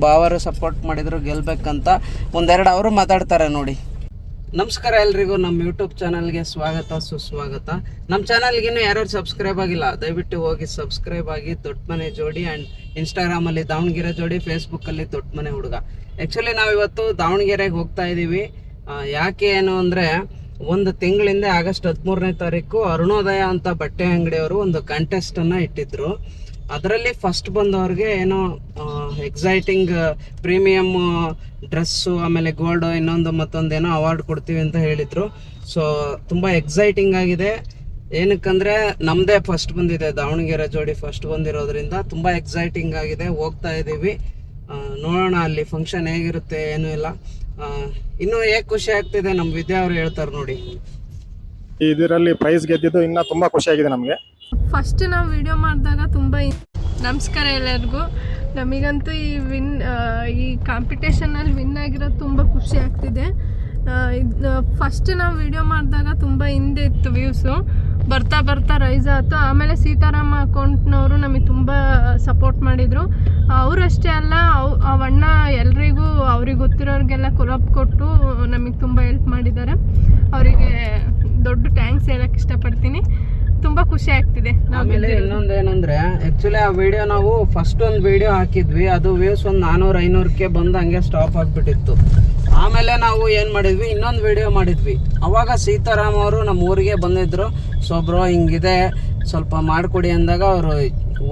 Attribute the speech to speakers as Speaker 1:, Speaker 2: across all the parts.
Speaker 1: ಬಾವರು support ಮಾಡಿದ್ರು ಗೆಲ್ಬೇಕಂತ ಒಂದೆರಡು ಅವರು ಮಾತಾಡ್ತಾರೆ ನೋಡಿ. ನಮಸ್ಕಾರ ಎಲ್ರಿಗೂ, ನಮ್ಮ ಯೂಟ್ಯೂಬ್ ಚಾನಲ್ಗೆ ಸ್ವಾಗತ ಸುಸ್ವಾಗತ. ನಮ್ಮ ಚಾನಲ್ಗಿನ್ನೂ ಯಾರು ಸಬ್ಸ್ಕ್ರೈಬ್ ಆಗಿಲ್ಲ ದಯವಿಟ್ಟು ಹೋಗಿ ಸಬ್ಸ್ಕ್ರೈಬ್ ಆಗಿ. ದೊಡ್ಡ ಮನೆ ಜೋಡಿ ಆ್ಯಂಡ್ ಇನ್ಸ್ಟಾಗ್ರಾಮಲ್ಲಿ ದಾವಣಗೆರೆ ಜೋಡಿ, ಫೇಸ್ಬುಕ್ಕಲ್ಲಿ ದೊಡ್ಡ ಮನೆ ಹುಡುಗ. ಆ್ಯಕ್ಚುಲಿ ನಾವಿವತ್ತು ದಾವಣಗೆರೆಗೆ ಹೋಗ್ತಾ ಇದ್ದೀವಿ. ಯಾಕೆ ಏನು ಅಂದರೆ, ಒಂದು ತಿಂಗಳಿಂದ ಆಗಸ್ಟ್ 13ನೇ ತಾರೀಕು ಅರುಣೋದಯ ಅಂತ ಬಟ್ಟೆ ಅಂಗಡಿಯವರು ಒಂದು ಕಂಟೆಸ್ಟನ್ನು ಇಟ್ಟಿದ್ರು. ಅದರಲ್ಲಿ ಫಸ್ಟ್ ಬಂದವ್ರಿಗೆ ಏನೋ ಎಕ್ಸೈಟಿಂಗ್ ಪ್ರೀಮಿಯಮ್ ಡ್ರೆಸ್ಸು, ಆಮೇಲೆ ಗೋಲ್ಡು, ಇನ್ನೊಂದು ಮತ್ತೊಂದೇನೋ ಅವಾರ್ಡ್ ಕೊಡ್ತೀವಿ ಅಂತ ಹೇಳಿದರು. ಸೊ ತುಂಬ ಎಕ್ಸೈಟಿಂಗ್ ಆಗಿದೆ. ಏನಕ್ಕಂದರೆ ನಮ್ಮದೇ ಫಸ್ಟ್ ಬಂದಿದೆ, ದಾವಣಗೆರೆ ಜೋಡಿ ಫಸ್ಟ್ ಬಂದಿರೋದ್ರಿಂದ ತುಂಬ ಎಕ್ಸೈಟಿಂಗ್ ಆಗಿದೆ. ಹೋಗ್ತಾ ಇದ್ದೀವಿ, ನೋಡೋಣ ಅಲ್ಲಿ ಫಂಕ್ಷನ್ ಹೇಗಿರುತ್ತೆ ಏನೂ ಇಲ್ಲ. ಇನ್ನೂ ಹೇಗೆ ಖುಷಿ ಆಗ್ತಿದೆ ನಮ್ಮ ವಿದ್ಯಾ ಅವರು ಹೇಳ್ತಾರೆ ನೋಡಿ.
Speaker 2: ಇದರಲ್ಲಿ ಪ್ರೈಸ್ ಗೆದ್ದಿದ್ದು ಇನ್ನೂ ತುಂಬ ಖುಷಿಯಾಗಿದೆ ನಮಗೆ.
Speaker 3: ಫಸ್ಟ್ ನಾವು ವಿಡಿಯೋ ಮಾಡಿದಾಗ ತುಂಬ ನಮಸ್ಕಾರ ಎಲ್ಲರಿಗೂ. ನಮಗಂತೂ ಈ ಕಾಂಪಿಟೇಷನಲ್ಲಿ ವಿನ್ ಆಗಿರೋದು ತುಂಬ ಖುಷಿ ಆಗ್ತಿದೆ. ಫಸ್ಟ್ ನಾವು ವಿಡಿಯೋ ಮಾಡಿದಾಗ ತುಂಬ ಹಿಂದೆ ಇತ್ತು ವ್ಯೂಸು, ಬರ್ತಾ ಬರ್ತಾ ರೈಸ್ ಆಯಿತು. ಆಮೇಲೆ ಸೀತಾರಾಮ ಅಕೌಂಟ್ನವರು ನಮಗೆ ತುಂಬ ಸಪೋರ್ಟ್ ಮಾಡಿದರು. ಅವರಷ್ಟೇ ಅಲ್ಲ, ಅವಣ್ಣ ಎಲ್ರಿಗೂ ಅವ್ರಿಗೆ ಗೊತ್ತಿರೋರಿಗೆಲ್ಲ ಕೊಲಾಬ್ ಕೊಟ್ಟು ನಮಗೆ ತುಂಬ ಹೆಲ್ಪ್ ಮಾಡಿದ್ದಾರೆ. ಅವರಿಗೆ ದೊಡ್ಡ ಥ್ಯಾಂಕ್ಸ್ ಹೇಳಕ್ಕೆ ಇಷ್ಟಪಡ್ತೀನಿ. ತುಂಬ ಖುಷಿ ಆಗ್ತಿದೆ.
Speaker 1: ಆಮೇಲೆ ಇನ್ನೊಂದೇನಂದ್ರೆ, ಆ್ಯಕ್ಚುಲಿ ಆ ವಿಡಿಯೋ ನಾವು ಫಸ್ಟ್ ಒಂದು ವಿಡಿಯೋ ಹಾಕಿದ್ವಿ, ಅದು ವ್ಯೂಸ್ ಒಂದು 400-500ಕ್ಕೆ ಬಂದು ಹಂಗೆ ಸ್ಟಾಪ್ ಆಗಿಬಿಟ್ಟಿತ್ತು. ಆಮೇಲೆ ನಾವು ಏನು ಮಾಡಿದ್ವಿ, ಇನ್ನೊಂದು ವಿಡಿಯೋ ಮಾಡಿದ್ವಿ. ಅವಾಗ ಸೀತಾರಾಮ್ ಅವರು ನಮ್ಮ ಊರಿಗೆ ಬಂದಿದ್ದರು. ಸೊ ಬ್ರೋ ಹಿಂಗಿದೆ ಸ್ವಲ್ಪ ಮಾಡಿಕೊಡಿ ಅಂದಾಗ ಅವರು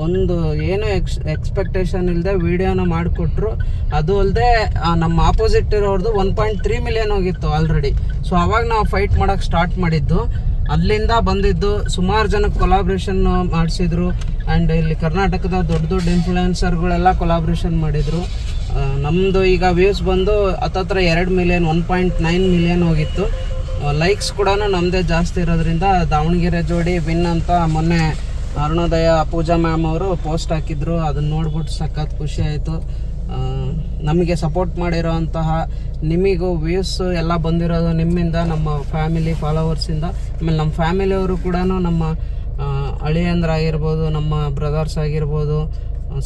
Speaker 1: ಒಂದು ಏನು ಎಕ್ಸ್ಪೆಕ್ಟೇಷನ್ ಇಲ್ಲದೆ ವಿಡಿಯೋನ ಮಾಡಿಕೊಟ್ರು. ಅದು ಅಲ್ಲದೆ ನಮ್ಮ ಆಪೋಸಿಟ್ ಇರೋರ್ದು 1.3 ಮಿಲಿಯನ್ ಹೋಗಿತ್ತು ಆಲ್ರೆಡಿ. ಸೊ ಅವಾಗ ನಾವು ಫೈಟ್ ಮಾಡೋಕ್ಕೆ ಸ್ಟಾರ್ಟ್ ಮಾಡಿದ್ದು. ಅಲ್ಲಿಂದ ಬಂದಿದ್ದು ಸುಮಾರು ಜನಕ್ಕೆ ಕೊಲಾಬ್ರೇಷನ್ ಮಾಡಿಸಿದ್ರು. ಆ್ಯಂಡ್ ಇಲ್ಲಿ ಕರ್ನಾಟಕದ ದೊಡ್ಡ ದೊಡ್ಡ ಇನ್ಫ್ಲೂಯೆನ್ಸರ್ಗಳೆಲ್ಲ ಕೊಲಾಬ್ರೇಷನ್ ಮಾಡಿದರು. ನಮ್ಮದು ಈಗ ವ್ಯೂಸ್ ಬಂದು ಹತ್ತತ್ರ 2 ಮಿಲಿಯನ್, 1.9 ಮಿಲಿಯನ್ ಹೋಗಿತ್ತು. ಲೈಕ್ಸ್ ಕೂಡ ನಮ್ಮದೇ ಜಾಸ್ತಿ ಇರೋದ್ರಿಂದ ದಾವಣಗೆರೆ ಜೋಡಿ ವಿನ್ ಅಂತ ಮೊನ್ನೆ ಅರುಣೋದಯ ಪೂಜಾ ಮ್ಯಾಮ್ ಅವರು ಪೋಸ್ಟ್ ಹಾಕಿದ್ರು. ಅದನ್ನು ನೋಡ್ಬಿಟ್ಟು ಸಖತ್ ಖುಷಿ ಆಯಿತು. ನಮಗೆ ಸಪೋರ್ಟ್ ಮಾಡಿರೋ ಅಂತಹ ನಿಮಗೂ ವ್ಯೂಸ್ ಎಲ್ಲ ಬಂದಿರೋದು ನಿಮ್ಮಿಂದ, ನಮ್ಮ ಫ್ಯಾಮಿಲಿ ಫಾಲೋವರ್ಸಿಂದ. ಆಮೇಲೆ ನಮ್ಮ ಫ್ಯಾಮಿಲಿಯವರು ಕೂಡ ನಮ್ಮ ಅಳಿಯಂದ್ರಾಗಿರ್ಬೋದು, ನಮ್ಮ ಬ್ರದರ್ಸ್ ಆಗಿರ್ಬೋದು,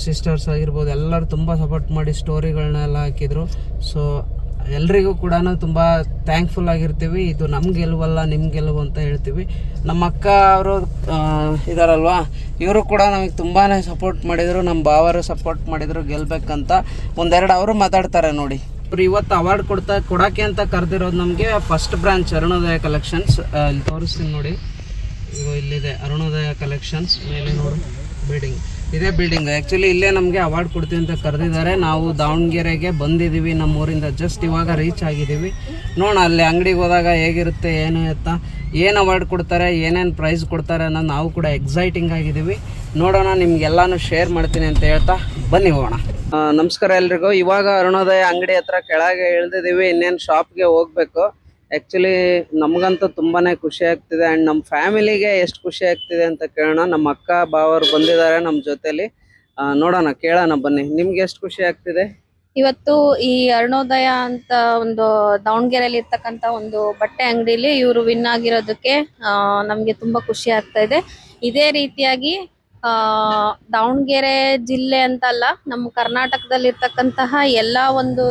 Speaker 1: ಸಿಸ್ಟರ್ಸ್ ಆಗಿರ್ಬೋದು, ಎಲ್ಲರೂ ತುಂಬ ಸಪೋರ್ಟ್ ಮಾಡಿ ಸ್ಟೋರಿಗಳನ್ನೆಲ್ಲ ಹಾಕಿದರು. ಸೊ ಎಲ್ರಿಗೂ ಕೂಡ ತುಂಬ ಥ್ಯಾಂಕ್ಫುಲ್ ಆಗಿರ್ತೀವಿ. ಇದು ನಮ್ಮ ಗೆಲುವಲ್ಲ, ನಿಮ್ಮ ಗೆಲುವು ಅಂತ ಹೇಳ್ತೀವಿ. ನಮ್ಮ ಅಕ್ಕ ಅವರು ಇದಾರಲ್ವಾ, ಇವರು ಕೂಡ ನಮಗೆ ತುಂಬಾ ಸಪೋರ್ಟ್ ಮಾಡಿದರು. ನಮ್ಮ ಭಾವರು ಸಪೋರ್ಟ್ ಮಾಡಿದರು ಗೆಲ್ಬೇಕಂತ. ಒಂದೆರಡು ಅವರು ಮಾತಾಡ್ತಾರೆ ನೋಡಿ. ಇವತ್ತು ಅವಾರ್ಡ್ ಕೊಡೋಕ್ಕೆ ಅಂತ ಕರೆದಿರೋದು ನಮಗೆ ಫಸ್ಟ್ ಬ್ರಾಂಚ್ ಅರುಣೋದಯ ಕಲೆಕ್ಷನ್ಸ್. ಇಲ್ಲಿ ತೋರಿಸ್ತೀನಿ ನೋಡಿ, ಇಲ್ಲಿದೆ ಅರುಣೋದಯ ಕಲೆಕ್ಷನ್ಸ್. ಮೇಲೆ ನೋಡಿ ಬಿಲ್ಡಿಂಗ್, ಇದೇ ಬಿಲ್ಡಿಂಗ್. ಆ್ಯಕ್ಚುಲಿ ಇಲ್ಲೇ ನಮಗೆ ಅವಾರ್ಡ್ ಕೊಡ್ತೀವಿ ಅಂತ ಕರೆದಿದ್ದಾರೆ. ನಾವು ದಾವಣಗೆರೆಗೆ ಬಂದಿದ್ದೀವಿ, ನಮ್ಮೂರಿಂದ ಜಸ್ಟ್ ಇವಾಗ ರೀಚ್ ಆಗಿದ್ದೀವಿ. ನೋಡೋಣ ಅಲ್ಲಿ ಅಂಗಡಿಗೆ ಹೋದಾಗ ಹೇಗಿರುತ್ತೆ ಏನು ಎತ್ತ, ಏನು ಅವಾರ್ಡ್ ಕೊಡ್ತಾರೆ, ಏನೇನು ಪ್ರೈಸ್ ಕೊಡ್ತಾರೆ ಅನ್ನೋದು ನಾವು ಕೂಡ ಎಕ್ಸೈಟಿಂಗ್ ಆಗಿದ್ದೀವಿ. ನೋಡೋಣ, ನಿಮ್ಗೆಲ್ಲಾನು ಶೇರ್ ಮಾಡ್ತೀನಿ ಅಂತ ಹೇಳ್ತಾ ಬನ್ನಿ ಹೋಗೋಣ. ನಮಸ್ಕಾರ ಎಲ್ರಿಗೂ. ಇವಾಗ ಅರುಣೋದಯ ಅಂಗಡಿ ಹತ್ರ ಕೆಳಗೆ ಇಳಿದಿದ್ದೀವಿ. ಇನ್ನೇನು ಶಾಪ್ಗೆ ಹೋಗಬೇಕು. ಆ್ಯಕ್ಚುಲಿ ನಮಗಂತೂ ತುಂಬಾ ಖುಷಿ ಆಗ್ತಿದೆ. ಆ್ಯಂಡ್ ನಮ್ಮ ಫ್ಯಾಮಿಲಿಗೆ ಎಷ್ಟು ಖುಷಿ ಆಗ್ತಿದೆ ಅಂತ ಕೇಳೋಣ. ನಮ್ಮ ಅಕ್ಕ ಬಾವರು ಬಂದಿದ್ದಾರೆ ನಮ್ಮ ಜೊತೆಲಿ. ನೋಡೋಣ, ಕೇಳೋಣ ಬನ್ನಿ. ನಿಮ್ಗೆ ಎಷ್ಟು ಖುಷಿ ಆಗ್ತಿದೆ?
Speaker 4: ಇವತ್ತು ಈ ಅರುಣೋದಯ ಅಂತ ಒಂದು ದಾವಣಗೆರೆಯಲ್ಲಿ ಇರ್ತಕ್ಕಂಥ ಒಂದು ಬಟ್ಟೆ ಅಂಗಡಿಲಿ ಇವರು ವಿನ್ ಆಗಿರೋದಕ್ಕೆ ನಮಗೆ ತುಂಬಾ ಖುಷಿ ಆಗ್ತಾ ಇದೆ. ಇದೇ ರೀತಿಯಾಗಿ ದಾವಣಗೆರೆ ಜಿಲ್ಲೆ ಅಂತಲ್ಲ, ನಮ್ಮ ಕರ್ನಾಟಕದಲ್ಲಿ ಇರ್ತಕ್ಕಂತಹ ಎಲ್ಲಾ ಒಂದು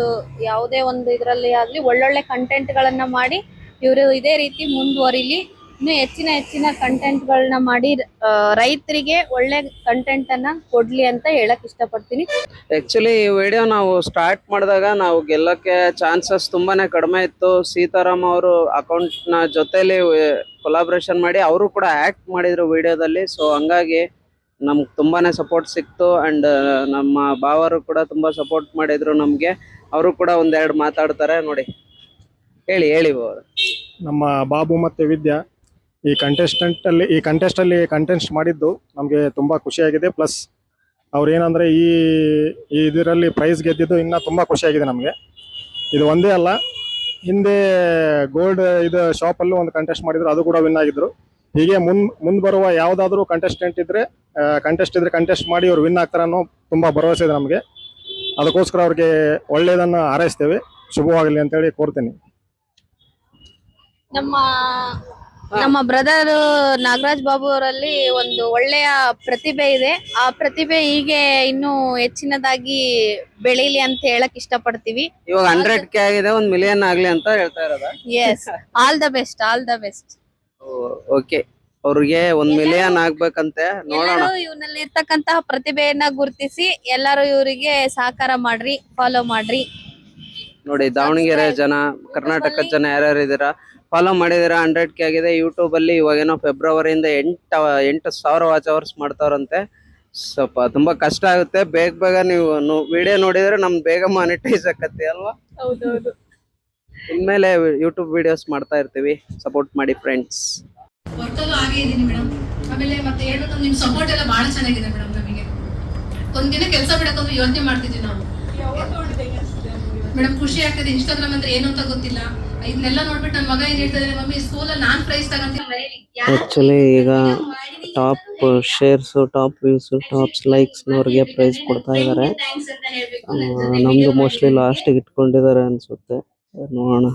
Speaker 4: ಯಾವುದೇ ಒಂದು ಇದರಲ್ಲಿ ಆಗ್ಲಿ ಒಳ್ಳೊಳ್ಳೆ ಕಂಟೆಂಟ್ ಗಳನ್ನ ಮಾಡಿ ಇವರು ಇದೇ ರೀತಿ ಮುಂದುವರಿಲಿ. ಇನ್ನು ಹೆಚ್ಚಿನ ಕಂಟೆಂಟ್ ಗಳನ್ನ ಮಾಡಿ ರೈತರಿಗೆ ಒಳ್ಳೆ ಕಂಟೆಂಟ್ ಅನ್ನ ಕೊಡ್ಲಿ ಅಂತ ಹೇಳಕ್ ಇಷ್ಟಪಡ್ತೀನಿ.
Speaker 1: ಆಕ್ಚುಲಿ ಈ ವಿಡಿಯೋ ನಾವು ಸ್ಟಾರ್ಟ್ ಮಾಡಿದಾಗ ನಾವು ಗೆಲ್ಲಕ್ಕೆ ಚಾನ್ಸಸ್ ತುಂಬಾನೇ ಕಡಿಮೆ ಇತ್ತು. ಸೀತಾರಾಮ್ ಅವರು ಅಕೌಂಟ್ ನ ಜೊತೆಲಿ ಕೊಲಾಬ್ರೇಷನ್ ಮಾಡಿ ಅವರು ಕೂಡ ಆಕ್ಟ್ ಮಾಡಿದ್ರು ವಿಡಿಯೋದಲ್ಲಿ. ಸೊ ಹಂಗಾಗಿ ನಮ್ಗೆ ತುಂಬಾನೇ ಸಪೋರ್ಟ್ ಸಿಕ್ತು. ಅಂಡ್ ನಮ್ಮ ಭಾವರು ಕೂಡ ತುಂಬಾ ಸಪೋರ್ಟ್ ಮಾಡಿದ್ರು ನಮ್ಗೆ. ಅವರು ಕೂಡ ಒಂದೆರಡು ಮಾತಾಡ್ತಾರೆ ನೋಡಿ. ಹೇಳಿ ಅವರು.
Speaker 2: ನಮ್ಮ ಬಾಬು ಮತ್ತು ವಿದ್ಯಾ ಈ ಕಂಟೆಸ್ಟಲ್ಲಿ ಕಂಟೆಸ್ಟ್ ಮಾಡಿದ್ದು ನಮಗೆ ತುಂಬ ಖುಷಿಯಾಗಿದೆ. ಪ್ಲಸ್ ಅವ್ರು ಏನಂದರೆ ಈ ಇದರಲ್ಲಿ ಪ್ರೈಸ್ ಗೆದ್ದಿದ್ದು ಇನ್ನೂ ತುಂಬ ಖುಷಿಯಾಗಿದೆ ನಮಗೆ. ಇದು ಒಂದೇ ಅಲ್ಲ, ಹಿಂದೆ ಗೋಲ್ಡ್ ಇದು ಶಾಪಲ್ಲೂ ಒಂದು ಕಂಟೆಸ್ಟ್ ಮಾಡಿದ್ರು, ಅದು ಕೂಡ ವಿನ್ ಆಗಿದ್ರು. ಹೀಗೆ ಮುಂದೆ ಬರುವ ಯಾವುದಾದ್ರೂ ಕಂಟೆಸ್ಟ್ ಇದ್ರೆ ಕಂಟೆಸ್ಟ್ ಮಾಡಿ ಅವ್ರು ವಿನ್ ಆಗ್ತಾರೆ ಅನ್ನೋ ತುಂಬ ಭರವಸೆ ಇದೆ ನಮಗೆ. ಅದಕ್ಕೋಸ್ಕರ ಅವ್ರಿಗೆ ಒಳ್ಳೆಯದನ್ನು ಹಾರೈಸ್ತೇವೆ. ಶುಭವಾಗಲಿ ಅಂತೇಳಿ ಕೋರ್ತೀನಿ.
Speaker 4: ನಮ್ಮ ನಮ್ಮ ಬ್ರದರ್ ನಾಗರಾಜ್ ಬಾಬು ಅವರಲ್ಲಿ ಒಂದು ಒಳ್ಳೆಯ ಪ್ರತಿಭೆ ಇದೆ. ಆ ಪ್ರತಿಭೆ ಹೀಗೆ ಇನ್ನೂ ಹೆಚ್ಚಿನದಾಗಿ ಬೆಳೀಲಿ ಅಂತ ಹೇಳಕ್ ಇಷ್ಟಪಡ್ತೀವಿ.
Speaker 1: ಇವಾಗ 100K ಆಗಿದೆ, 1 ಮಿಲಿಯನ್ ಆಗ್ಲಿ ಅಂತ ಹೇಳ್ತಾ ಇರೋದ.
Speaker 4: Yes, all the best, all the best.
Speaker 1: Okay, ಅವ್ರಿಗೆ 1 ಮಿಲಿಯನ್ ಆಗ್ಬೇಕಂತೆ. ನೋಡೋಣ.
Speaker 4: ಎಲ್ಲರೂ ಇವನಲ್ಲಿ ಇರ್ತಕ್ಕಂತಹ ಪ್ರತಿಭೆಯನ್ನ ಗುರುತಿಸಿ ಎಲ್ಲರೂ ಇವರಿಗೆ ಸಹಕಾರ ಮಾಡ್ರಿ, ಫಾಲೋ ಮಾಡ್ರಿ.
Speaker 1: ನೋಡಿ, ದಾವಣಗೆರೆ ಜನ, ಕರ್ನಾಟಕದ ಜನ ಯಾರ್ಯಾರು ಇದೀರಾ ಫಾಲೋ ಮಾಡಿದಿರಾ. 100K ಆಗಿದೆ. ಯೂಟ್ಯೂಬ್ ಅಲ್ಲಿ ಇವಾಗೇನೋ ಫೆಬ್ರವರಿಯಿಂದ 8,000 ವಾಚ್ ಅವರ್ಸ್ ಮಾಡ್ತಾವ್ರಂತೆ. ಸ್ವಲ್ಪ ತುಂಬಾ ಕಷ್ಟ ಆಗುತ್ತೆ. ಬೇಗ ನೀವು ವಿಡಿಯೋ ನೋಡಿದ್ರೆ ನಮ್ದು ಬೇಗ ಮಾನಿಟೈಸ್ ಆಕತ್ತೆ ಅಲ್ವಾ?
Speaker 3: ಹೌದೌದು.
Speaker 1: ಇನ್ಮೇಲೆ ಯೂಟ್ಯೂಬ್ ವಿಡಿಯೋಸ್ ಮಾಡ್ತಾ ಇರ್ತೀವಿ. ಸಪೋರ್ಟ್ ಮಾಡಿ ಫ್ರೆಂಡ್ಸ್.
Speaker 5: ವರ್ಕಲ್ಲೂ ಹಾಗೆ ಇದೀನಿ ಮೇಡಮ್. ಆಮೇಲೆ ಮತ್ತೆ ಹೇಳ್ಬೇಕಂದ್ರೆ ನಿಮ್ ಸಪೋರ್ಟ್ ಎಲ್ಲ ಬಹಳ ಚೆನ್ನಾಗಿದೆ ಮೇಡಮ್. ನಮಗೆ ಒಂದಿನ ಕೆಲಸ ಬಿಡಕ್ಕಂದ್ರೆ ಯೋಚನೆ ಮಾಡ್ತಿದ್ವಿ ನಾವು ಮೇಡಮ್. ಖುಷಿ ಆಗ್ತದೆ. ಇನ್ಸ್ಟಾಗ್ರಾಮ್ ಅಂದ್ರೆ ಏನು ಅಂತ ಗೊತ್ತಿಲ್ಲ. ಇದನ್ನೆಲ್ಲ ನೋಡ್ಬಿಟ್ಟು ನನ್ನ ಮಗ ಏನ್ ಹೇಳ್ತಾರೆ, ಮಮ್ಮಿ ಸ್ಕೂಲಲ್ಲಿ ನಾನ್ ಪ್ರೈಸ್ ತಗೊಂತೀನಿ.
Speaker 1: ಆಕ್ಚುಲಿ ಈಗ top shares, top views, tops likes ನವ್ರಿಗೆ ಪ್ರೈಸ್ ಕೊಡ್ತಾ ಇದ್ದಾರೆ. ನಮ್ದು ಮೋಸ್ಟ್ಲಿ ಲಾಸ್ಟಿಗೆ ಇಟ್ಕೊಂಡಿದ್ದಾರೆ ಅನ್ಸುತ್ತೆ. ನೋಡೋಣ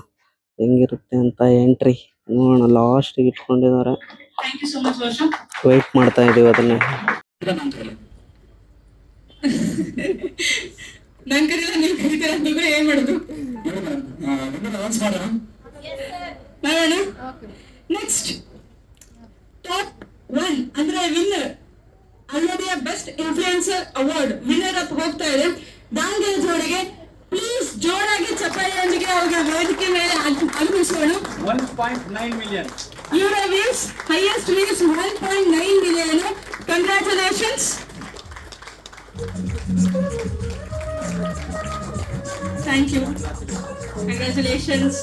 Speaker 1: ಹೆಂಗಿರುತ್ತೆ ಅಂತ. ಎಂಟ್ರಿ ನೋಡೋಣ, ಲಾಸ್ಟಿಗೆ ಇಟ್ಕೊಂಡಿದ್ದಾರೆ.
Speaker 5: ಥ್ಯಾಂಕ್ ಯು ಸೋ ಮಚ್ ವರ್ಷ.
Speaker 1: ವೇಟ್ ಮಾಡ್ತಾ ಇದೀವಿ ಅದನ್ನ.
Speaker 5: ನನ್ ಕರೀಲ ನೀವು ಕರೀತೀರ ಅಂತ ಏನ್ ಮಾಡುದು? ಮಾಡೋಣ. ನೆಕ್ಸ್ಟ್ ಟಾಪ್ 1 ಅಂದ್ರೆ ವಿನ್ನರ್, ಅಲ್ಲೋಡಿಯ best influencer award winner up ಹೋಗ್ತಾ ಇದೆ ದಾವಣಗೆರೆ ಜೋಡಿಗೆ. ಪ್ಲೀಸ್ ಜೋರಾಗಿ ಚಪ್ಪಾಳೆಯೊಂದಿಗೆ ಅವ್ರಿಗೆ ವೇದಿಕೆ ಮೇಲೆ ಆಗಮಿಸೋಣ.
Speaker 6: 1.9 million.
Speaker 5: ಇವರ views, highest views 1.9 million. Congratulations. Thank you. Congratulations.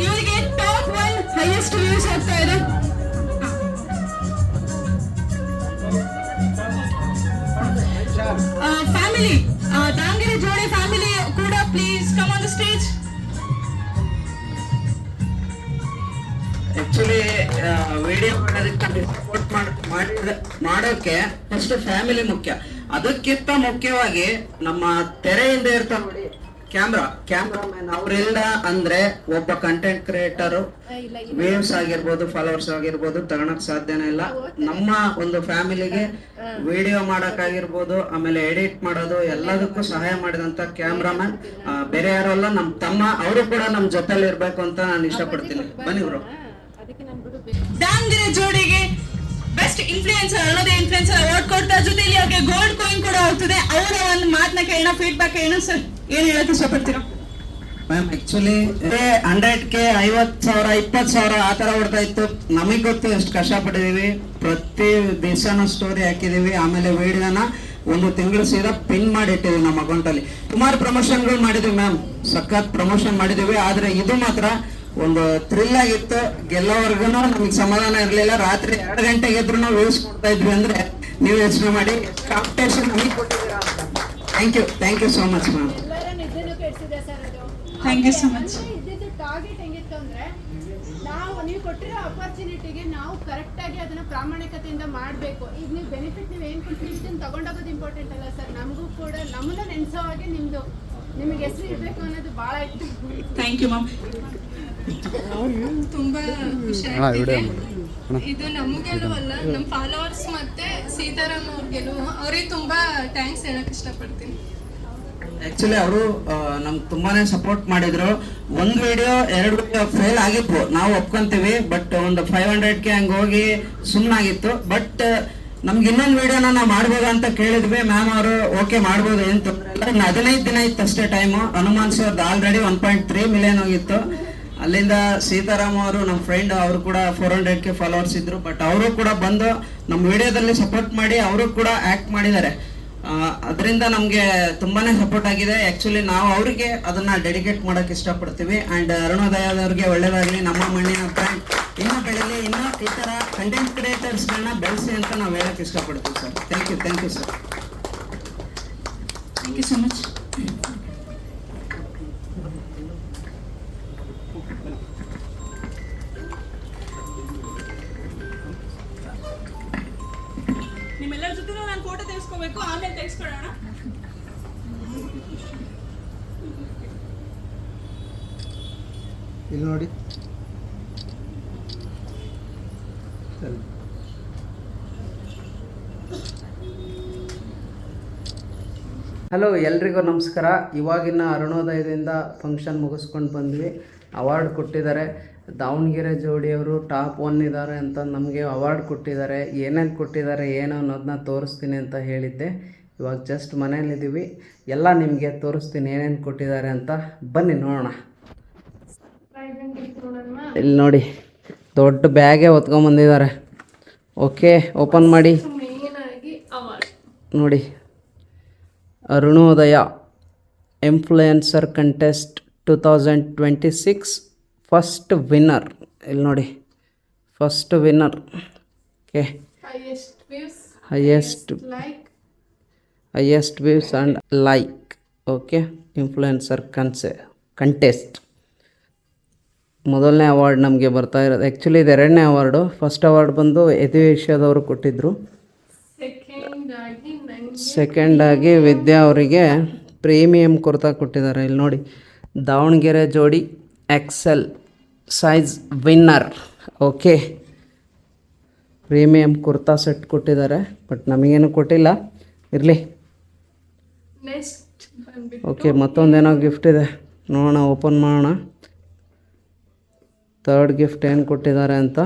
Speaker 5: ಇವರಿಗೆ ಟಾಪ್ 1 ಹೈಯೆಸ್ಟ್ ವ್ಯೂಸ್ ಹೋಗ್ತಾ ಇದೆ. ಫ್ಯಾಮಿಲಿ, ದಾವಣಗೆರೆ ಜೋಡಿ ಫ್ಯಾಮಿಲಿ ಕೂಡ please come on the stage.
Speaker 1: Actually video ಮಾಡೋದಕ್ಕೆ ಸಪೋರ್ಟ್ ಮಾಡೋಕೆ ಫಸ್ಟ್ ಫ್ಯಾಮಿಲಿ ಮುಖ್ಯ. ಅದಕ್ಕಿಂತ ಮುಖ್ಯವಾಗಿ ನಮ್ಮ ತೆರೆಯಿಂದ ಇರ್ತಾವ ನೋಡಿ ಕ್ಯಾಮ್ರಾಮನ್, ಅವರಿಂದ ಅಂದ್ರೆ ಒಬ್ಬ ಕಂಟೆಂಟ್ ಕ್ರಿಯೇಟರ್ ವ್ಯೂಸ್ ಆಗಿರ್ಬೋದು, ಫಾಲೋವರ್ಸ್ ಆಗಿರ್ಬೋದು ತಗೊಳಕ್ ಸಾಧ್ಯನೇ ಇಲ್ಲ. ನಮ್ಮ ಒಂದು ಫ್ಯಾಮಿಲಿಗೆ ವಿಡಿಯೋ ಮಾಡಕ್ಕಾಗಿರ್ಬೋದು, ಆಮೇಲೆ ಎಡಿಟ್ ಮಾಡೋದು ಎಲ್ಲದಕ್ಕೂ ಸಹಾಯ ಮಾಡಿದಂತ ಕ್ಯಾಮ್ರಾಮನ್ ಬೇರೆ ಯಾರು ಅಲ್ಲ, ನಮ್ ತಮ್ಮ. ಅವರು ಕೂಡ ನಮ್ ಜೊತೆಲಿ ಇರ್ಬೇಕು ಅಂತ ನಾನು ಇಷ್ಟಪಡ್ತೀನಿ. ಬನ್ನಿ ಬ್ರೋ.
Speaker 5: ದಾವಣಗೆರೆ ಜೋಡಿಗೆ ಬೆಸ್ಟ್ ಇನ್ಫ್ಲುಯೆನ್ಸರ್, ಅಲ್ಲದೆ ಇನ್ಫ್ಲುಯೆನ್ಸರ್ ಅವಾರ್ಡ್ ಕೊಡ್ತಾ ಜೊತೆಲಿ ಅವ್ರಿಗೆ ಗೋಲ್ಡ್ ಕಾಯಿನ್ ಕೂಡ ಹೋಗ್ತದೆ. ಅವರ ಒಂದು ಮಾತನ್ನ ಕೇಳೋಣ, ಫೀಡ್ಬ್ಯಾಕ್ ಹೇಳೋಣ. ಸರ್, ಏನ್ ಹೇಳಕ್ ಇಷ್ಟಪಡ್ತೀರಾ?
Speaker 1: ಮ್ಯಾಮ್ ಆಕ್ಚುಲಿ 100K 50,000 20,000 ಆ ತರ ಹೊಡ್ತಾ ಇತ್ತು. ನಮಗ್ ಗೊತ್ತು ಎಷ್ಟು ಕಷ್ಟಪಟ್ಟಿದೀವಿ. ಪ್ರತಿ ದಿವಸನೂ ಸ್ಟೋರಿ ಹಾಕಿದೀವಿ. ಆಮೇಲೆ ವಿಡಿಯೋನ 1 ತಿಂಗಳು ಸೀದಾ ಪಿನ್ ಮಾಡಿ ಇಟ್ಟಿದೀವಿ ನಮ್ಮ ಅಕೌಂಟ್ ಅಲ್ಲಿ. ಸುಮಾರು ಪ್ರಮೋಷನ್ಗಳು ಮಾಡಿದ್ವಿ ಮ್ಯಾಮ್, ಸಖತ್ ಪ್ರಮೋಷನ್ ಮಾಡಿದೀವಿ. ಆದ್ರೆ ಇದು ಮಾತ್ರ ಒಂದು ಥ್ರಿಲ್ ಆಗಿತ್ತು. ಗೆಲ್ಲೋವರೆಗೂ ನಮಗೆ ಸಮಾಧಾನ ಇರಲಿಲ್ಲ. ರಾತ್ರಿ 2 ಗಂಟೆಗೆ ಎದ್ರು ನಾವು ವ್ಯೂಸ್ ಕೊಡ್ತಾ ಇದ್ವಿ ಅಂದ್ರೆ ನೀವು ಯೋಚನೆ ಮಾಡಿ ಕಾಂಪಿಟೇಷನ್ ನಮಗೆ ಕೊಟ್ಟಿದ್ದೀರಾ. Thank you so much ma'am.
Speaker 5: Thank you so much.
Speaker 7: Target ಹೆಂಗಿತ್ತು ಅಂದ್ರೆ, ನೀವು ಕೊಟ್ಟಿರೋ ಅಪರ್ಚುನಿಟಿಗೆ ನಾವು ಕರೆಕ್ಟ್ ಆಗಿ ಅದನ್ನ ಪ್ರಾಮಾಣಿಕತೆಯಿಂದ ಮಾಡಬೇಕು. ಈಗ ನೀವು ಬೆನಿಫಿಟ್ ನೀವು ಏನ್ ಕೊಡ್ತೀವಿ ಇದನ್ನ ತಗೊಂಡೋಗೋದು ಇಂಪಾರ್ಟೆಂಟ್ ಅಲ್ಲ ಸರ್. ನಮಗೂ ಕೂಡ ನಮ್ಮನ್ನ ನೆನೆಸೋ ಹಾಗೆ ನಿಮಗೆ ಹೆಸರು ಇರಬೇಕು ಅನ್ನೋದು ಬಹಳ ಇತ್ತು.
Speaker 5: Thank you ma'am.
Speaker 3: ತುಂಬಾ ಖುಷಿ ಆಗ್ತಿದೆ. ಇದು ನಮಗೆಲ್ಲೂ ಅಲ್ಲ, ನಮ್ಮ ಫಾಲೋವರ್ಸ್ ಮತ್ತೆ ಸೀತಾರಾಮ್ ಅವ್ರಿಗೆಲ್ಲೂ ಅವ್ರಿಗೆ ತುಂಬಾ ಥ್ಯಾಂಕ್ಸ್ ಹೇಳಕ್ ಇಷ್ಟಪಡ್ತೀನಿ.
Speaker 1: ಆಕ್ಚುಲಿ ಅವರು ನಮ್ಗೆ ತುಂಬಾನೇ ಸಪೋರ್ಟ್ ಮಾಡಿದ್ರು. 1 ವಿಡಿಯೋ 2 ವಿಡಿಯೋ ಫೇಲ್ ಆಗಿತ್ತು, ನಾವು ಒಪ್ಕೊಂತೀವಿ. ಬಟ್ ಒಂದು 500K ಹಂಗೆ ಹೋಗಿ ಸುಮ್ಮನಾಗಿತ್ತು. ಬಟ್ ನಮ್ಗೆ ಇನ್ನೊಂದು ವಿಡಿಯೋನ ನಾವು ಮಾಡ್ಬೋದು ಅಂತ ಕೇಳಿದ್ವಿ. ಮ್ಯಾಮ್ ಅವರು ಓಕೆ ಮಾಡ್ಬೋದು, ಏನ್ ತೊಂದರೆ ಇಲ್ಲ. ಇನ್ನು 15 ದಿನ ಇತ್ತು ಅಷ್ಟೇ ಟೈಮು. ಹನುಮಾನ್ ಸರ್ದು ಆಲ್ರೆಡಿ 1.3 ಮಿಲಿಯನ್ ಹೋಗಿತ್ತು. ಅಲ್ಲಿಂದ ಸೀತಾರಾಮ್ ಅವರು ನಮ್ಮ ಫ್ರೆಂಡ್, ಅವರು ಕೂಡ 400K ಫಾಲೋವರ್ಸ್ ಇದ್ರು. ಬಟ್ ಅವರು ಕೂಡ ಬಂದು ನಮ್ಮ ವಿಡಿಯೋದಲ್ಲಿ ಸಪೋರ್ಟ್ ಮಾಡಿ ಅವರು ಕೂಡ ಆಕ್ಟ್ ಮಾಡಿದ್ದಾರೆ. ಅದರಿಂದ ನಮಗೆ ತುಂಬಾನೇ ಸಪೋರ್ಟ್ ಆಗಿದೆ. ಆಕ್ಚುಲಿ ನಾವು ಅವರಿಗೆ ಅದನ್ನ ಡೆಡಿಕೇಟ್ ಮಾಡಕ್ ಇಷ್ಟಪಡ್ತೀವಿ. ಅಂಡ್ ಅರುಣೋದಯದವ್ರಿಗೆ ಒಳ್ಳೇದಾಗ್ಲಿ, ನಮ್ಮ ಮಣ್ಣಿನ ಬ್ರ್ಯಾಂಡ್ ಇನ್ನೂ ಬೆಳೀಲಿ, ಇನ್ನೂ ಈ ತರ ಕಂಟೆಂಟ್ ಕ್ರಿಯೇಟರ್ಸ್ಗಳನ್ನ ಬೆಳೆಸಿ ಅಂತ ನಾವು ಹೇಳಕ್ ಇಷ್ಟಪಡ್ತೀವಿ sir. Thank you sir.
Speaker 5: Thank you so much. ನಿಮ್ಮೆಲ್ಲರ ಜೊತೆ ನಾನು ಫೋಟೋ ತೆಗೆಸ್ಕೋಬೇಕು, ಆಮೇಲೆ ತೆಗೆಸ್ಕೊಳ್ಳೋಣ.
Speaker 8: ಇಲ್ಲಿ ನೋಡಿ.
Speaker 1: ಹಲೋ, ಎಲ್ರಿಗೂ ನಮಸ್ಕಾರ. ಇವಾಗಿನ ಅರುಣೋದಯದಿಂದ ಫಂಕ್ಷನ್ ಮುಗಿಸ್ಕೊಂಡು ಬಂದ್ವಿ. ಅವಾರ್ಡ್ ಕೊಟ್ಟಿದ್ದಾರೆ. ದಾವಣಗೆರೆ ಜೋಡಿಯವರು ಟಾಪ್ 1 ಇದ್ದಾರೆ ಅಂತ ನಮಗೆ ಅವಾರ್ಡ್ ಕೊಟ್ಟಿದ್ದಾರೆ. ಏನೇನು ಕೊಟ್ಟಿದ್ದಾರೆ ಏನು ಅನ್ನೋದನ್ನ ತೋರಿಸ್ತೀನಿ ಅಂತ ಹೇಳಿದ್ದೆ. ಇವಾಗ ಜಸ್ಟ್ ಮನೇಲಿದ್ದೀವಿ. ಎಲ್ಲ ನಿಮಗೆ ತೋರಿಸ್ತೀನಿ ಏನೇನು ಕೊಟ್ಟಿದ್ದಾರೆ ಅಂತ. ಬನ್ನಿ ನೋಡೋಣ. ಇಲ್ಲಿ ನೋಡಿ, ದೊಡ್ಡ ಬ್ಯಾಗೇ ಹೊತ್ಕೊಂಬಂದಿದ್ದಾರೆ. ಓಕೆ, ಓಪನ್ ಮಾಡಿ.
Speaker 3: ಮೇಯ್ನಾಗಿ ಅವಾರ್ಡ್
Speaker 1: ನೋಡಿ, ಅರುಣೋದಯ ಇನ್ಫ್ಲುಯೆನ್ಸರ್ ಕಂಟೆಸ್ಟ್ 2026 ಫಸ್ಟ್ ವಿನ್ನರ್. ಇಲ್ಲಿ ನೋಡಿ, first winner. Okay, highest views and like. Okay, influencer contest ಮೊದಲನೇ ಅವಾರ್ಡ್ ನಮಗೆ ಬರ್ತಾ ಇರೋದು. ಆ್ಯಕ್ಚುಲಿ ಇದು 2ನೇ ಅವಾರ್ಡು. ಫಸ್ಟ್ ಅವಾರ್ಡ್ ಬಂದು ಏಷ್ಯಾದವರು ಕೊಟ್ಟಿದ್ದರು. ಸೆಕೆಂಡ್ ಆಗಿ ವಿದ್ಯಾ ಅವರಿಗೆ ಪ್ರೀಮಿಯಂ ಕುರ್ತಾ ಕೊಟ್ಟಿದ್ದಾರೆ. ಇಲ್ಲಿ ನೋಡಿ, ದಾವಣಗೆರೆ ಜೋಡಿ XL size winner. Okay, premium kurta set ಕೊಟ್ಟಿದ್ದಾರೆ, ಬಟ್ ನಮಗೇನು ಕೊಟ್ಟಿಲ್ಲ. ಇರಲಿ.
Speaker 3: ನೆಕ್ಸ್ಟ್ ಬಂದ್ಬಿಟ್ಟು
Speaker 1: ಓಕೆ, ಮತ್ತೊಂದೇನೋ ಗಿಫ್ಟ್ ಇದೆ, ನೋಡೋಣ, ಓಪನ್ ಮಾಡೋಣ. ಥರ್ಡ್ ಗಿಫ್ಟ್ ಏನು ಕೊಟ್ಟಿದ್ದಾರೆ ಅಂತ.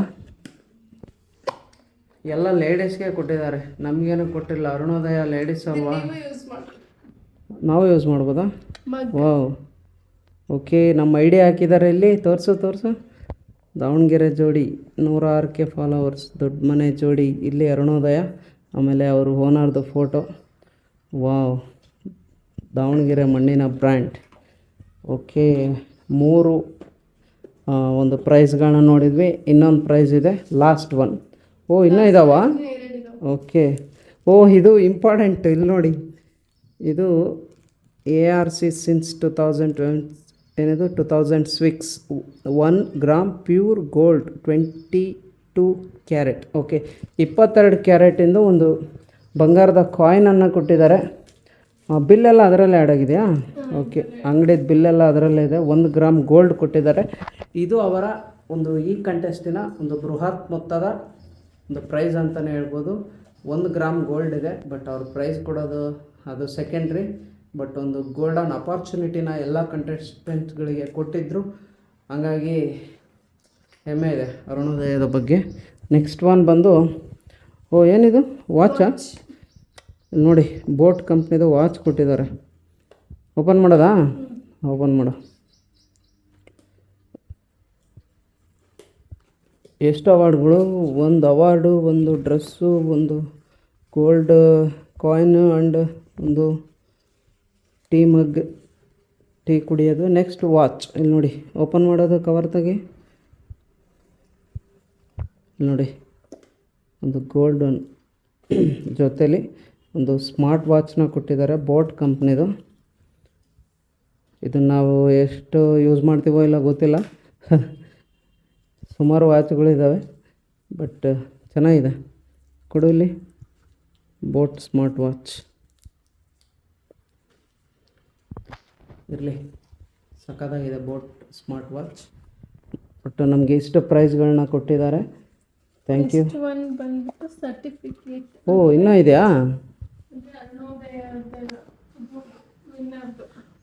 Speaker 1: ಎಲ್ಲ ಲೇಡೀಸ್ಗೆ ಕೊಟ್ಟಿದ್ದಾರೆ, ನಮಗೇನು ಕೊಟ್ಟಿಲ್ಲ. ಅರುಣೋದಯ ಲೇಡೀಸ್ ಅಲ್ವಾ,
Speaker 3: ಯೂಸ್ ಮಾಡಿ
Speaker 1: ನಾವು ಯೂಸ್ ಮಾಡ್ಬೋದಾ?
Speaker 3: ಮಗ್
Speaker 1: ವಾವ್. ಓಕೆ, ನಮ್ಮ ಐಡಿ ಹಾಕಿದ್ದಾರೆ ಇಲ್ಲಿ. ತೋರಿಸು. ದಾವಣಗೆರೆ ಜೋಡಿ 106K ಫಾಲೋವರ್ಸ್, ದೊಡ್ಡ ಮನೆ ಜೋಡಿ. ಇಲ್ಲಿ ಅರುಣೋದಯ, ಆಮೇಲೆ ಅವರು ಓನರ್ದು ಫೋಟೋ. ವಾವ್, ದಾವಣಗೆರೆ ಮಣ್ಣಿನ ಬ್ರ್ಯಾಂಡ್. ಓಕೆ, 3 ಒಂದು ಪ್ರೈಸ್ಗಳನ್ನ ನೋಡಿದ್ವಿ. ಇನ್ನೊಂದು ಪ್ರೈಸ್ ಇದೆ, ಲಾಸ್ಟ್ ಒನ್. ಓ, ಇನ್ನೂ ಇದಾವ? ಓಕೆ. ಓ, ಇದು ಇಂಪಾರ್ಟೆಂಟ್. ಇಲ್ಲಿ ನೋಡಿ, ಇದು ARC since 2006 1 gram pure gold 22 carrot. Okay, 22 ಕ್ಯಾರೆಟಿಂದು ಒಂದು ಬಂಗಾರದ ಕಾಯಿನನ್ನು ಕೊಟ್ಟಿದ್ದಾರೆ. ಬಿಲ್ಲೆಲ್ಲ ಅದರಲ್ಲೇ ಆ್ಯಡ್ ಆಗಿದೆಯಾ? ಓಕೆ, ಅಂಗಡಿದ ಬಿಲ್ಲೆಲ್ಲ ಅದರಲ್ಲೇ ಇದೆ. 1 ಗ್ರಾಮ್ ಗೋಲ್ಡ್ ಕೊಟ್ಟಿದ್ದಾರೆ. ಇದು ಅವರ ಈ ಕಂಟೆಸ್ಟಿನ ಒಂದು ಬೃಹತ್ ಮೊತ್ತದ ಒಂದು ಪ್ರೈಸ್ ಅಂತಲೇ ಹೇಳ್ಬೋದು. 1 ಗ್ರಾಮ್ ಗೋಲ್ಡ್ ಇದೆ, ಬಟ್ ಅವ್ರು ಪ್ರೈಸ್ ಕೊಡೋದು ಅದು ಸೆಕೆಂಡ್ರಿ. ಬಟ್ ಒಂದು ಗೋಲ್ಡನ್ ಅಪಾರ್ಚುನಿಟಿನ ಎಲ್ಲ ಕಂಟೆಸ್ಟೆಂಟ್ಗಳಿಗೆ ಕೊಟ್ಟಿದ್ದರು. ಹಂಗಾಗಿ ಹೆಮ್ಮೆ ಇದೆ ಅರುಣೋದಯದ ಬಗ್ಗೆ. ನೆಕ್ಸ್ಟ್ ಒನ್ ಬಂದು, ಓ, ಏನಿದು? ವಾಚಾ? ನೋಡಿ, ಬೋಟ್ ಕಂಪ್ನಿದು ವಾಚ್ ಕೊಟ್ಟಿದ್ದಾರೆ. ಓಪನ್ ಮಾಡೋದಾ? ಓಪನ್ ಮಾಡು. ಎಷ್ಟು ಅವಾರ್ಡ್ಗಳು? 1 award, 1 dress, 1 gold coin and ಒಂದು ಟೀ ಕುಡಿಯೋದು. Next watch. ಇಲ್ಲಿ ನೋಡಿ, ಓಪನ್ ಮಾಡೋದು, ಕವರ್ ತೆಗಿ. ಇಲ್ಲಿ ನೋಡಿ, ಒಂದು ಗೋಲ್ಡ್ ಜೊತೆಲಿ ಒಂದು ಸ್ಮಾರ್ಟ್ ವಾಚ್ನ ಕೊಟ್ಟಿದ್ದಾರೆ, ಬೋಟ್ ಕಂಪ್ನಿದು. ಇದನ್ನು ನಾವು ಎಷ್ಟು ಯೂಸ್ ಮಾಡ್ತೀವೋ ಇಲ್ಲ ಗೊತ್ತಿಲ್ಲ. ಸುಮಾರು ವಾಚ್ಗಳಿದ್ದಾವೆ, ಬಟ್ ಚೆನ್ನಾಗಿದೆ. ಕೊಡು ಇಲ್ಲಿ, ಬೋಟ್ ಸ್ಮಾರ್ಟ್ ವಾಚ್. ಇರಲಿ, ಸಖತ್ತಾಗಿದೆ ಬೋಟ್ ಸ್ಮಾರ್ಟ್ ವಾಚ್. ಬಟ್ ನಮಗೆ ಇಷ್ಟು ಪ್ರೈಸ್ಗಳನ್ನ ಕೊಟ್ಟಿದ್ದಾರೆ. Thank you.
Speaker 3: ಒನ್ ಬಂದ್ಬಿಟ್ಟು ಸರ್ಟಿಫಿಕೇಟ್.
Speaker 1: ಓ, ಇನ್ನೂ ಇದೆಯಾ?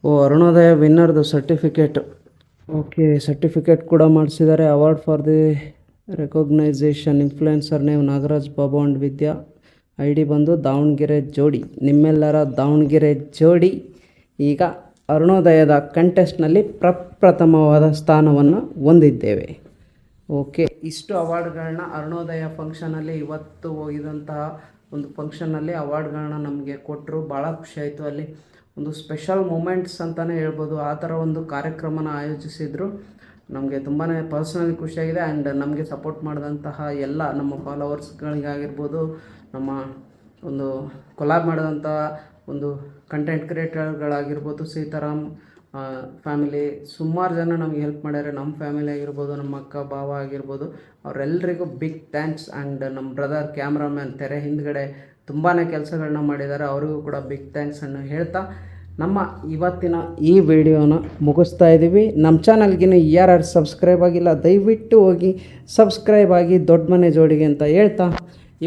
Speaker 1: ಓ, ಅರುಣೋದಯ ವಿನ್ನರ್ದು ಸರ್ಟಿಫಿಕೇಟು. ಓಕೆ, ಸರ್ಟಿಫಿಕೇಟ್ ಕೂಡ ಮಾಡಿಸಿದ್ದಾರೆ. Award for the recognition. Influencer name Nagaraj Babu and Vidya. ID ಬಂದು ದಾವಣಗೆರೆ ಜೋಡಿ. ನಿಮ್ಮೆಲ್ಲರ ದಾವಣಗೆರೆ ಜೋಡಿ ಈಗ ಅರುಣೋದಯದ ಕಂಟೆಸ್ಟ್ನಲ್ಲಿ ಪ್ರಪ್ರಥಮವಾದ ಸ್ಥಾನವನ್ನು ಹೊಂದಿದ್ದೇವೆ. ಓಕೆ, ಇಷ್ಟು ಅವಾರ್ಡ್ಗಳನ್ನ ಅರುಣೋದಯ ಫಂಕ್ಷನಲ್ಲಿ ಇವತ್ತು ಹೋಗಿದಂತಹ ಒಂದು ಫಂಕ್ಷನ್ನಲ್ಲಿ ಅವಾರ್ಡ್ಗಳನ್ನ ನಮಗೆ ಕೊಟ್ಟರು. ಭಾಳ ಖುಷಿಯಾಯಿತು. ಅಲ್ಲಿ ಒಂದು ಸ್ಪೆಷಲ್ ಮೂಮೆಂಟ್ಸ್ ಅಂತಲೇ ಹೇಳ್ಬೋದು. ಆ ಥರ ಒಂದು ಕಾರ್ಯಕ್ರಮನ ಆಯೋಜಿಸಿದರು. ನಮಗೆ ತುಂಬಾ ಪರ್ಸ್ನಲಿ ಖುಷಿಯಾಗಿದೆ. ಆ್ಯಂಡ್ ನಮಗೆ ಸಪೋರ್ಟ್ ಮಾಡಿದಂತಹ ಎಲ್ಲ ನಮ್ಮ ಫಾಲೋವರ್ಸ್ಗಳಿಗಾಗಿರ್ಬೋದು, ನಮ್ಮ ಒಂದು ಕೊಲಾಬ್ ಮಾಡಿದಂಥ ಒಂದು ಕಂಟೆಂಟ್ ಕ್ರಿಯೇಟರ್ಗಳಾಗಿರ್ಬೋದು, ಸೀತಾರಾಮ್ ಫ್ಯಾಮಿಲಿ, ಸುಮಾರು ಜನ ನಮಗೆ ಹೆಲ್ಪ್ ಮಾಡ್ಯಾರೆ. ನಮ್ಮ ಫ್ಯಾಮಿಲಿ ಆಗಿರ್ಬೋದು, ನಮ್ಮ ಅಕ್ಕ ಭಾವ ಆಗಿರ್ಬೋದು, ಅವರೆಲ್ಲರಿಗೂ ಬಿಗ್ ಥ್ಯಾಂಕ್ಸ್. ಆ್ಯಂಡ್ ನಮ್ಮ ಬ್ರದರ್ ಕ್ಯಾಮ್ರಾಮ್ಯಾನ್ ತೆರೆ ಹಿಂದ್ಗಡೆ ತುಂಬಾ ಕೆಲಸಗಳನ್ನ ಮಾಡಿದ್ದಾರೆ, ಅವರಿಗೂ ಕೂಡ ಬಿಗ್ ಥ್ಯಾಂಕ್ಸ್ ಅನ್ನು ಹೇಳ್ತಾ ನಮ್ಮ ಇವತ್ತಿನ ಈ ವಿಡಿಯೋನ ಮುಗಿಸ್ತಾ ಇದ್ದೀವಿ. ನಮ್ಮ ಚಾನಲ್ಗಿನ್ನು ಯಾರು ಸಬ್ಸ್ಕ್ರೈಬ್ ಆಗಿಲ್ಲ ದಯವಿಟ್ಟು ಹೋಗಿ ಸಬ್ಸ್ಕ್ರೈಬ್ ಆಗಿ ದೊಡ್ಡ ಮನೆ ಜೋಡಿಗೆ ಅಂತ ಹೇಳ್ತಾ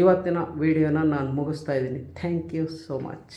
Speaker 1: ಇವತ್ತಿನ ವಿಡಿಯೋನ ನಾನು ಮುಗಿಸ್ತಾ ಇದ್ದೀನಿ. Thank you so much.